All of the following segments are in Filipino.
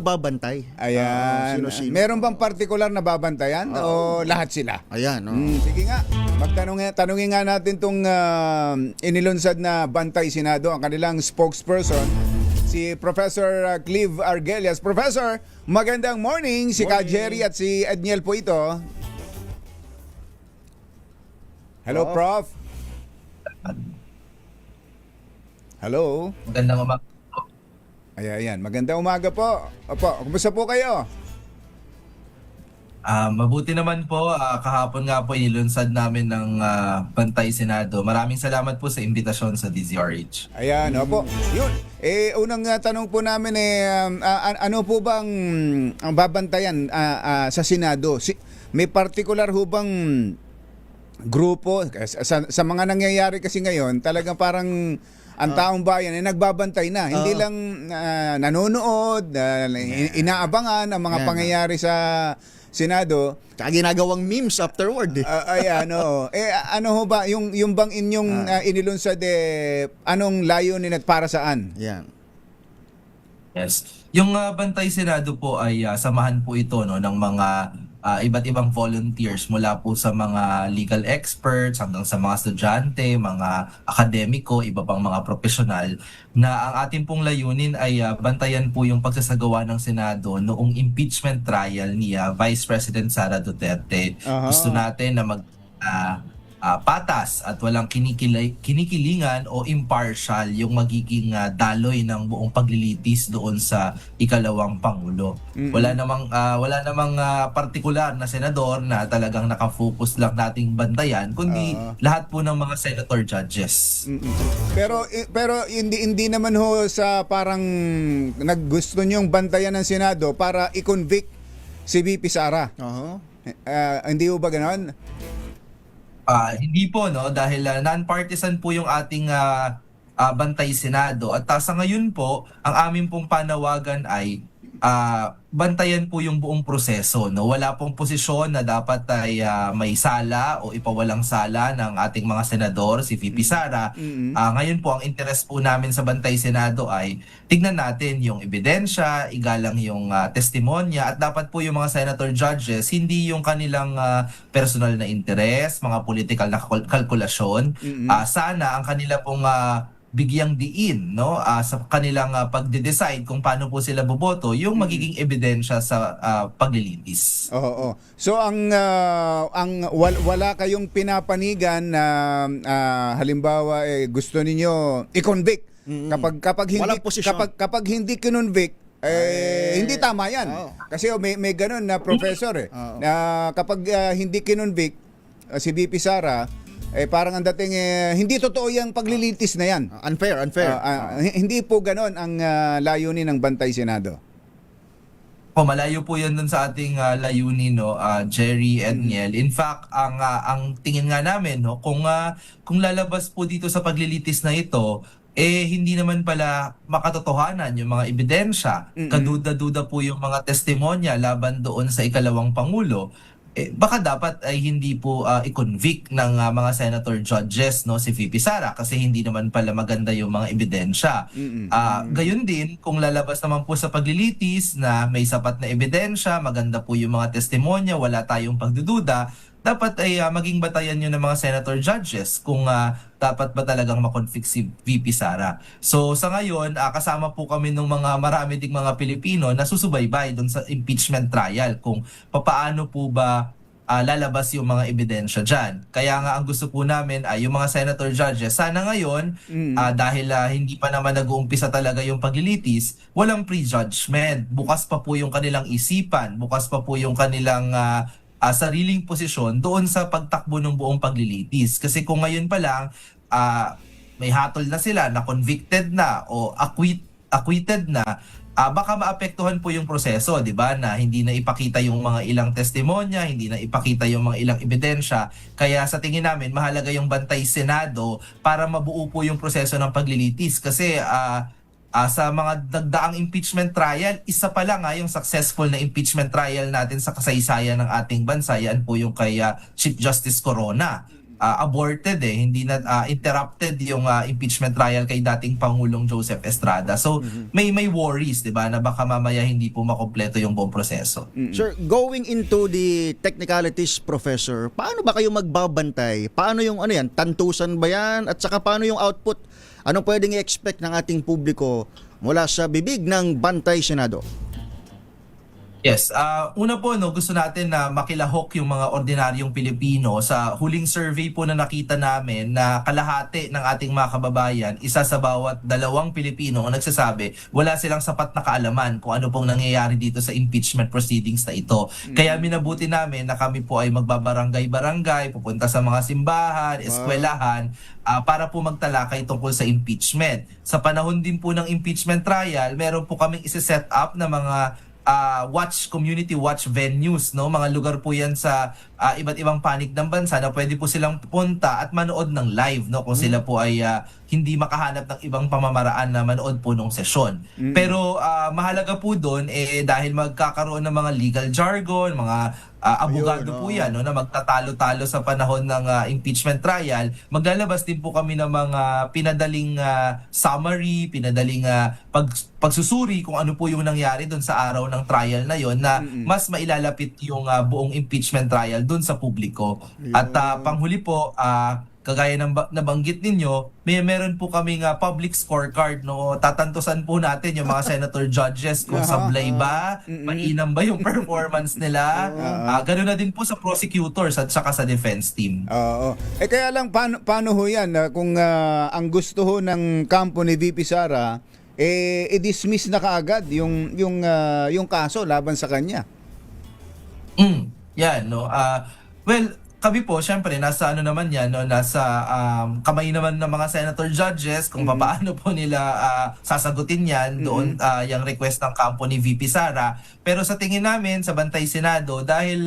nagbabantay. Ayan. Sino-sino. Meron bang partikular na babantayan o lahat sila? Ayan, oh. Sige nga, tanungin nga natin itong inilunsad na Bantay Senado, ang kanilang spokesperson, si Professor Clive Argelias. Professor, magandang morning. Si Ka Jerry at si Edniel po ito. Hello, Prof. Hello. Magandang umaga. Ayan. Magandang umaga po. Opo, kumusta po kayo? Mabuti naman po. Kahapon nga po inilunsad namin ng Bantay Senado. Maraming salamat po sa imbitasyon sa DZRH. Ayan, opo. Yun. Unang tanong po namin ano po bang ang babantayan sa Senado? May particular ho bang grupo sa mga nangyayari kasi ngayon, talagang parang ang taong bayan ay nagbabantay na. Hindi lang nanonood, inaabangan ang mga pangyayari sa Senado. Tsaka ginagawang memes afterward. Ayan, oo. Ano ho ba, yung bang inyong inilunsad, anong layunin at para saan? Yan. Yes. Yung Bantay Senado po ay samahan po ito ng mga iba't ibang volunteers mula po sa mga legal experts hanggang sa mga estudyante, mga akademiko, iba pang mga profesional na ang ating pong layunin ay bantayan po yung pagsasagawa ng Senado noong impeachment trial ni Vice President Sara Duterte. Gusto natin na patas at walang kinikilingan o impartial yung magiging daloy ng buong paglilitis doon sa ikalawang Pangulo. Wala namang partikular na senador na talagang nakafocus lang nating bantayan, kundi lahat po ng mga senator judges. Pero hindi naman ho sa parang naggusto niyong bantayan ng Senado para i-convict si VP Sara. Hindi ho ba ganoon? Hindi po, dahil non-partisan po yung ating Bantay Senado at sa ngayon po ang aming pong panawagan ay bantayan po yung buong proseso. Wala pong posisyon na dapat ay may sala o ipawalang sala ng ating mga senador, si VP Sara. Ngayon po ang interest po namin sa Bantay Senado ay tignan natin yung ebidensya, igalang yung testimonya, at dapat po yung mga senator judges hindi yung kanilang personal na interest, mga political na kalkulasyon. Sana ang kanila pong bigyang diin sa kanilang pagde-decide kung paano po sila boboto yung magiging ebidensya sa paglilitis. Oo. So wala kayong pinapanigan na halimbawa gusto ninyo i-convict kapag hindi kinonvict hindi tama yan. Kasi may ganun na professor na kapag hindi kinonvict si VP Sara, parang ang dating hindi totoo yung paglilitis na yan. Unfair. Hindi po ganon ang layunin ng Bantay Senado. Malayo po yun dun sa ating layunin, Jerry, Edniel. In fact, ang tingin nga namin, kung lalabas po dito sa paglilitis na ito, hindi naman pala makatotohanan yung mga ebidensya. Kaduda-duda po yung mga testimonya laban doon sa ikalawang Pangulo. Baka dapat ay hindi po i-convict ng mga senator judges si VP Sara kasi hindi naman pala maganda yung mga ebidensya. Gayon din, kung lalabas naman po sa paglilitis na may sapat na ebidensya, maganda po yung mga testimonya, wala tayong pagdududa, dapat ay maging batayan yun ng mga senator judges kung dapat ba talagang makonvict si VP Sara. So sa ngayon, kasama po kami ng marami ding mga Pilipino na susubaybay doon sa impeachment trial kung papaano po ba lalabas yung mga ebidensya dyan. Kaya nga ang gusto po namin ay yung mga senator judges, sana ngayon, dahil hindi pa naman nag-uumpisa talaga yung paglilitis, walang prejudgment. Bukas pa po yung kanilang isipan, bukas pa po yung kanilang sariling posisyon doon sa pagtakbo ng buong paglilitis. Kasi kung ngayon pa lang may hatol na sila na convicted na o acquitted na, baka maapektuhan po yung proseso, di ba? Na hindi na ipakita yung mga ilang testimonya, hindi na ipakita yung mga ilang ebidensya. Kaya sa tingin namin, mahalaga yung Bantay Senado para mabuo po yung proseso ng paglilitis. Kasi sa mga nagdaang impeachment trial, isa pa lang yung successful na impeachment trial natin sa kasaysayan ng ating bansa, yan po yung kay Chief Justice Corona. aborted hindi na interrupted yung impeachment trial kay dating Pangulong Joseph Estrada. So may worries, 'di ba, na baka mamaya hindi po makumpleto yung buong proseso. Sir, going into the technicalities, Professor, paano ba kayo magbabantay? Paano yung ano yan? Tantusan ba yan? At saka paano yung output? Anong pwedeng i-expect ng ating publiko mula sa bibig ng Bantay Senado? Yes, una po gusto natin na makilahok yung mga ordinaryong Pilipino. Sa huling survey po na nakita namin na kalahati ng ating mga kababayan, isa sa bawat 2 Pilipino ang nagsasabi wala silang sapat na kaalaman kung ano pong nangyayari dito sa impeachment proceedings na ito. Kaya minabuti namin na kami po ay magbabarangay-barangay, pupunta sa mga simbahan, eskwelahan, para po magtalakay tungkol sa impeachment. Sa panahon din po ng impeachment trial, meron po kaming isi-set up na mga community watch venues, no, mga lugar po yan sa iba't ibang panig ng bansa na pwede po silang punta at manood ng live, no, kung sila po ay hindi makahanap ng ibang pamamaraan na manood po ng sesyon. Pero mahalaga po doon dahil magkakaroon ng mga legal jargon, mga abogado po yan, no, na magtatalo-talo sa panahon ng impeachment trial. Maglalabas din po kami ng mga pinadaling summary, pinadaling pagsusuri kung ano po yung nangyari doon sa araw ng trial na yon na mas mailalapit yung buong impeachment trial doon sa publiko. At panghuli po, kagaya ng nabanggit ninyo, meron po kaming public scorecard, no. Tatantusan po natin yung mga senator judges kung sablay ba, mainam ba yung performance nila. Ganoon na din po sa prosecutors at saka sa defense team. Oo. Kaya lang paano ho yan kung ang gusto ho ng kampo ni VP Sara i-dismiss na kaagad yung kaso laban sa kanya. Yan, no. Well, kami po, syempre, nasa ano naman yan, no? Nasa kamay naman ng mga senator judges kung paano po nila sasagutin yan doon, yung request ng kampo ni VP Sara. Pero sa tingin namin, sa Bantay Senado, dahil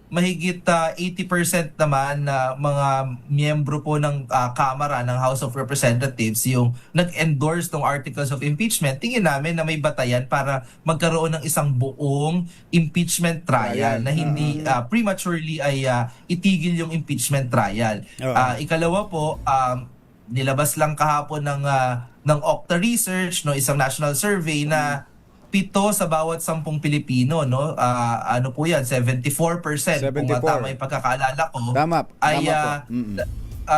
mahigit 80% naman na mga miyembro po ng Kamara ng House of Representatives yung nag-endorse ng articles of impeachment, tingin namin na may batayan para magkaroon ng isang buong impeachment trial na hindi prematurely ay itigil yung impeachment trial. Ikalawa po, nilabas lang kahapon ng Okta Research, no, isang national survey na 7 sa bawat 10 Pilipino, no, ano po yan, 74%, kung tama yung pagkakaalala ko, ay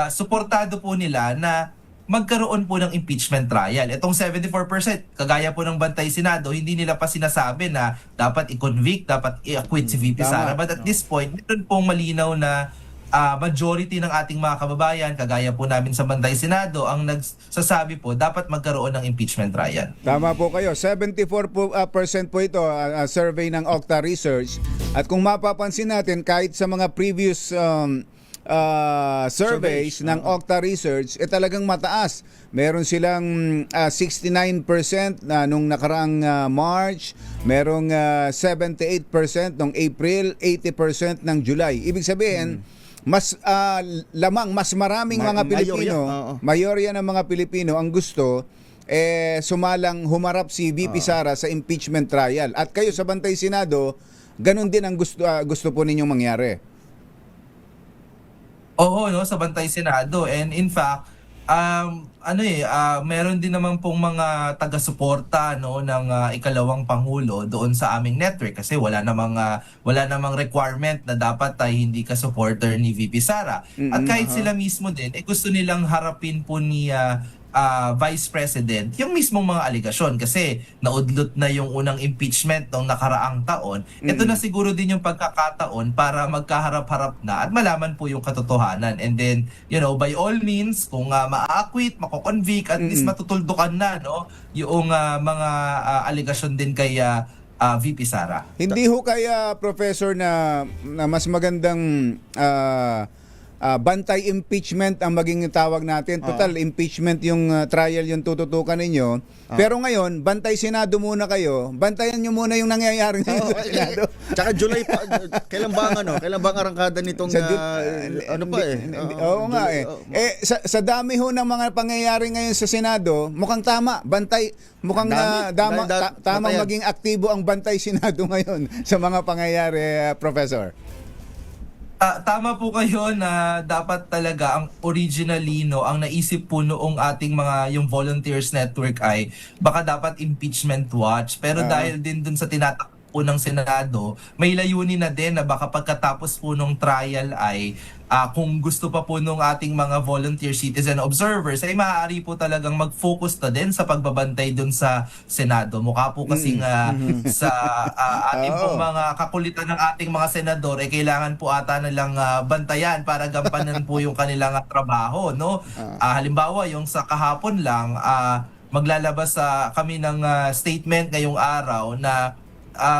suportado po nila na magkaroon po ng impeachment trial. Itong 74%, kagaya po ng Bantay Senado, hindi nila pa sinasabi na dapat i-convict, dapat i-acquit si VP Sara. But at this point, meron pong malinaw na majority ng ating mga kababayan, kagaya po namin sa Bantay Senado, ang nagsasabi po dapat magkaroon ng impeachment trial. Tama po kayo. 74% po ito, survey ng Okta Research. At kung mapapansin natin, kahit sa mga previous surveys ng Okta Research, talagang mataas. Meron silang 69% na nung nakaraang March, merong 78% nung April, 80% ng July. Ibig sabihin, mas mas maraming mga Pilipino, mayorya ng mga Pilipino ang gusto sumalang humarap si VP Sara sa impeachment trial. At kayo sa Bantay Senado, ganun din ang gusto po ninyong mangyari. Oo, no, sa Bantay Senado. And in fact, meron din naman pong mga taga-suporta, no, ng ikalawang pangulo doon sa aming network kasi wala namang requirement na dapat ay hindi ka supporter ni VP Sara. At kahit sila mismo din gusto nilang harapin po ni Vice President yung mismong mga aligasyon kasi naudlot na yung unang impeachment noong nakaraang taon. Ito na siguro din yung pagkakataon para magkaharap-harap na at malaman po yung katotohanan. And then, you know, by all means, kung ma-acquit, mako-convict, at least matutuldukan na, no, yung mga aligasyon din kay VP Sara. Hindi ho kaya, Professor, na mas magandang bantay impeachment ang maging tawag natin. Total, impeachment yung trial yung tututukan ninyo. Pero ngayon, Bantay Senado muna kayo. Bantayan nyo muna yung nangyayari ngayon sa Senado. Tsaka July pa, kailan ba ang arangkada nitong Oo nga sa dami ho ng mga pangyayari ngayon sa Senado, mukhang tama. Mukhang tamang maging aktibo ang Bantay Senado ngayon sa mga pangyayari, Professor. Tama po kayo na dapat talaga ang originally no, ang naisip po noong ating mga yung volunteers network ay baka dapat impeachment watch. Pero dahil din dun sa tinatakbo po ng Senado, may layunin na din na baka pagkatapos po nung trial ay kung gusto pa po nung ating mga volunteer citizen observers ay maaari po talagang mag-focus na din sa pagbabantay dun sa Senado. Mukha po kasing sa ating pong mga kakulitan ng ating mga senador ay kailangan po ata nilang bantayan para gampanan po yung kanilang trabaho, no? Halimbawa yung sa kahapon lang maglalabas kami ng statement ngayong araw na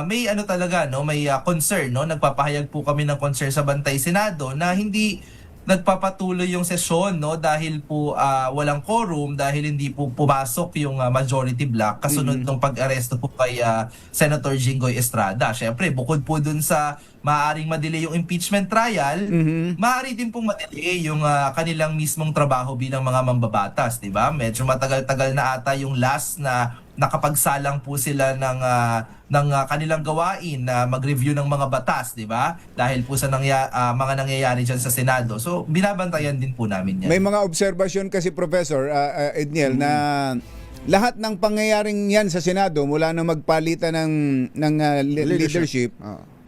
may ano talaga no, may concern no, nagpapahayag po kami ng concern sa Bantay Senado na hindi nagpapatuloy yung sesyon no dahil po walang quorum, dahil hindi po pumasok yung majority block kasunod ng pag-aresto po kay Senator Jinggoy Estrada. Syempre, bukod po dun sa maaaring madelay yung impeachment trial, maaari din pong madelay yung kanilang mismong trabaho bilang mga mambabatas, di ba? Medyo matagal-tagal na ata yung last na nakapagsalang po sila ng kanilang gawain na mag-review ng mga batas, di ba? Dahil po sa mga nangyayari dyan sa Senado. So, binabantayan din po namin yan. May mga obserbasyon kasi, Professor Edniel, na lahat ng pangyayaring yan sa Senado mula na magpalitan ng leadership,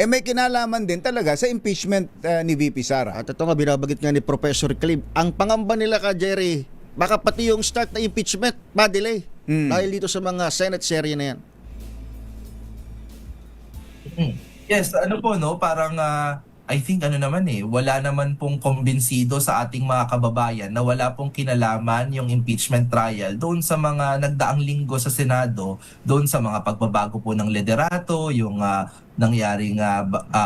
may kinalaman din talaga sa impeachment ni VP Sara. At ito nga, binabagit nga ni Professor Clive, ang pangamba nila ka, Jerry, baka pati yung start na impeachment, ma-delay. Dahil dito sa mga Senate serye na yan. Yes, ano po no, parang I think ano naman wala naman pong kumbinsido sa ating mga kababayan na wala pong kinalaman yung impeachment trial doon sa mga nagdaang linggo sa Senado, doon sa mga pagbabago po ng liderato, yung nangyaring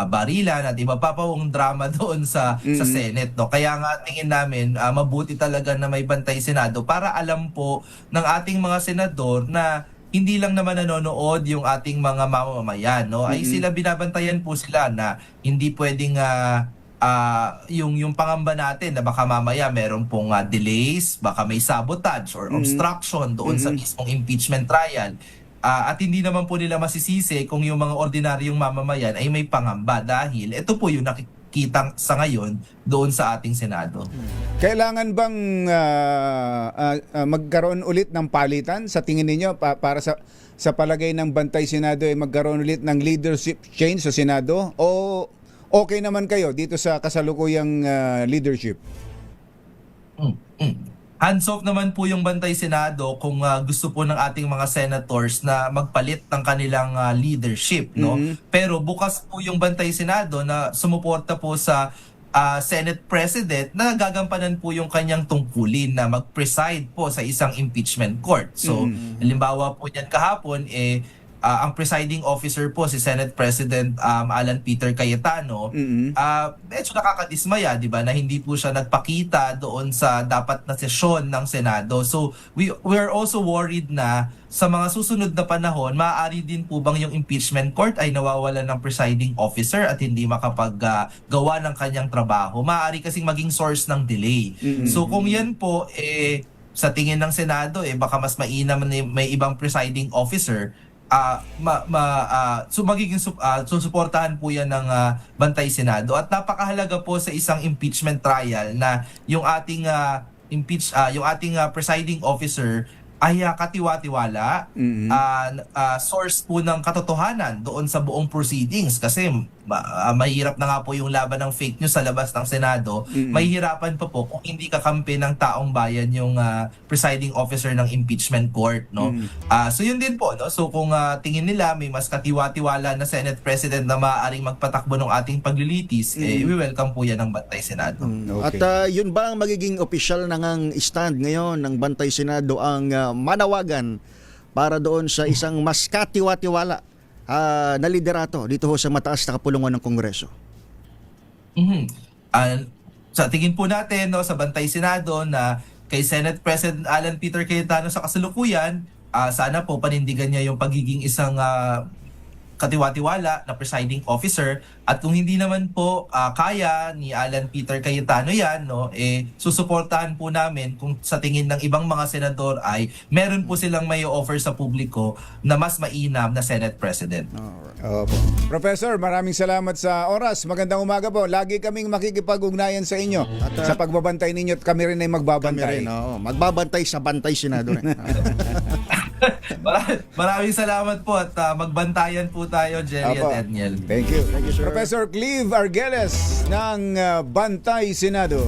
barilan at iba pa pong drama doon sa Senate, no. Kaya nga tingin namin mabuti talaga na may Bantay Senado para alam po ng ating mga senador na hindi lang naman nanonood yung ating mga mamamayan, no? Ay sila, binabantayan po sila na hindi pwedeng yung pangamba natin na baka mamaya meron pong delays, baka may sabotage or obstruction doon sa mismong impeachment trial. At hindi naman po nila masisisi kung yung mga ordinaryong mamamayan ay may pangamba dahil ito po yung nakikita sa ngayon doon sa ating Senado. Kailangan bang magkaroon ulit ng palitan sa tingin ninyo para sa palagay ng Bantay Senado ay magkaroon ulit ng leadership change sa Senado, o okay naman kayo dito sa kasalukuyang leadership? Hands off naman po yung Bantay Senado kung gusto po ng ating mga senators na magpalit ng kanilang leadership, no? Pero bukas po yung Bantay Senado na sumuporta po sa Senate President na gagampanan po yung kanyang tungkulin na mag-preside po sa isang impeachment court. So, halimbawa po niyan kahapon ang presiding officer po si Senate President Alan Peter Cayetano, medyo nakakadismaya, di ba, na hindi po siya nagpakita doon sa dapat na sesyon ng Senado. So we are also worried na sa mga susunod na panahon, maaari din po bang yung impeachment court ay nawawalan ng presiding officer at hindi makapaggawa ng kanyang trabaho. Maaari kasing maging source ng delay. So kung yan po sa tingin ng Senado baka mas mainam na may ibang presiding officer, so magiging susuportahan po yan ng Bantay Senado. At napakahalaga po sa isang impeachment trial na yung ating presiding officer ay katiwa-tiwala, source po ng katotohanan doon sa buong proceedings, kasi mahirap na nga po yung laban ng fake news sa labas ng Senado. Mahihirapan pa po kung hindi kakampi ng taong bayan yung presiding officer ng impeachment court, no? So yun din po, no? So kung tingin nila may mas katiwa-tiwala na Senate President na maaaring magpatakbo ng ating paglilitis, we welcome po yan ng Bantay Senado. Okay. At yun ba ang magiging official ng stand ngayon ng Bantay Senado, ang manawagan para doon sa isang mas katiwa-tiwala na liderato dito sa mataas na kapulungan ng Kongreso? Sa tingin po natin, no, sa Bantay Senado na kay Senate President Alan Peter Cayetano sa kasalukuyan, sana po panindigan niya yung pagiging isang katiwa-tiwala na presiding officer, at kung hindi naman po kaya ni Alan Peter Cayetano yan, no, susuportahan po namin kung sa tingin ng ibang mga senador ay meron po silang may offer sa publiko na mas mainam na Senate President. Opo. Professor, maraming salamat sa oras. Magandang umaga po. Lagi kaming makikipag-ugnayan sa inyo sa pagbabantay ninyo at kami rin ay Kami magbabantay. rin, oo. Magbabantay sa bantay senado. Maraming salamat po at magbantayan po tayo, Jerry Apo. at Edniel. Thank you. Thank you, sir. Professor Cleve Argeles ng Bantay Senado.